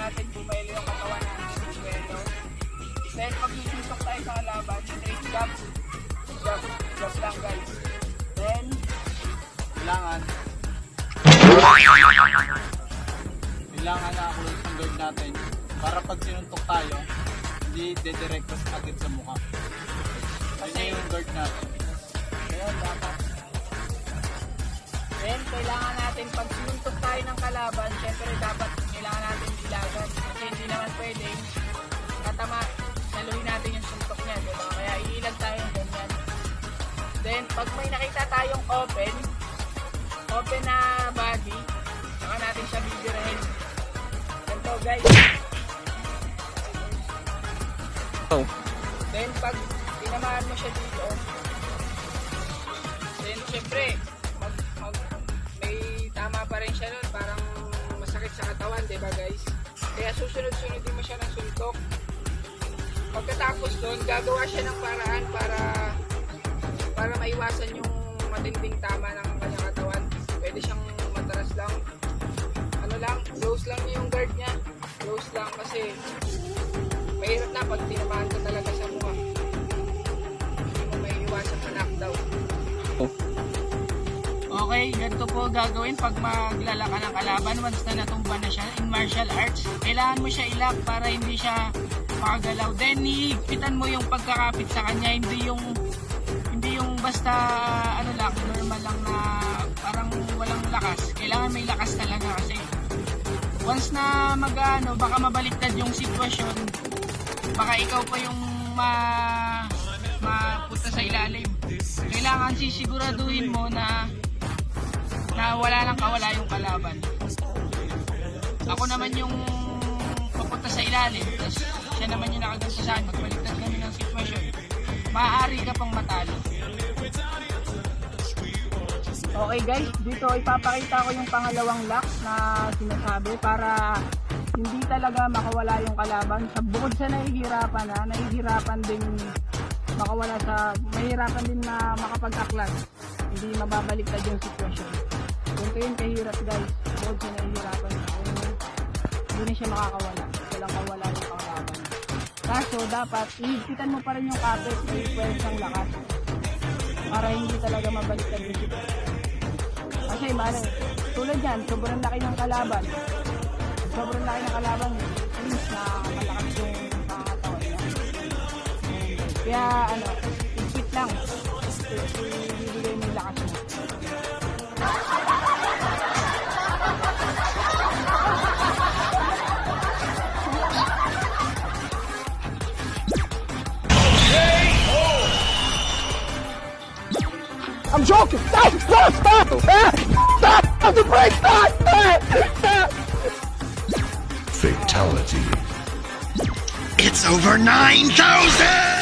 natin kumelo yung katawan natin. Kumelo. Then, pag susuntok tayo sa kalaban, straight jab. Jab lang guys. Then, kailangan na ulit ang guard natin para pag sinuntok tayo, hindi dedirekta agad sa mukha. Ayun yung guard natin. ayun, dapat. Then, kailangan natin pag sinuntok tayo ng kalaban, syempre dapat kailangan natin ilagan. Kasi hindi naman pwede naluhin natin yung suntok niya, diba? Kaya iilag tayo yung ganyan. Then, pag may nakita tayong open na body, saka natin siya bibirahin. Ganito guys. Oh. Then, pag tinamaan mo siya dito, then, syempre, may tama pa rin siya nun. Parang masakit sa katawan, diba guys? Kaya susunod-sunodin mo siya ng suntok. Pagkatapos doon, gagawa siya ng paraan para maiwasan yung matinding tama ng kanyang katawan. Pwede siyang mataras lang. Ano lang, close lang niya yung guard niya. Close lang kasi mahirap na pag tinamaan ka talaga sa mukha. Hindi mo maiiwasan ma-knockdown. Okay, ganito po gagawin pag maglalaka ng kalaban. Once na natumba na siya in martial arts, kailangan mo siya ilak para hindi siya makagalaw. Then, hihigpitan mo yung pagkakapit sa kanya. Hindi yung basta ano lang, normal lang na parang walang lakas. Kailangan may lakas talaga kasi once na baka mabaliktad yung sitwasyon, baka ikaw pa yung mapunta sa ilalim. Kailangan sisiguraduhin mo na wala nang kawala yung kalaban. Ako naman yung papunta sa ilalim, tapos siya naman yung nakaganto sa akin, magbaliktad kami ng sitwasyon, maaari ka pang matalo. Okay guys, dito ipapakita ko yung pangalawang lock na sinasabi para hindi talaga makawala yung kalaban. Sa bukod sa nahihirapan din mahirapan din na makapag-aklat. Hindi mababaliktad yung sitwasyon. Ganito yung kahirap guys, bukod sa nahihirapan hindi na siya makakawala. Walang kawala yung kalaban. Kaso dapat ihigpitan mo pa rin yung kapit o yung pwersang lakas para hindi talaga mabaliktad yung sitwasyon. Kasi tulad yan, sobrang laki ng kalaban. Means na malakas yung pangatawan niya. Kaya higpit lang. Ibibigay mo yung lakas mo. I'm joking! Stop! Stop! Stop! Stop! Stop the break! Stop! Stop! Fatality. It's over 9,000!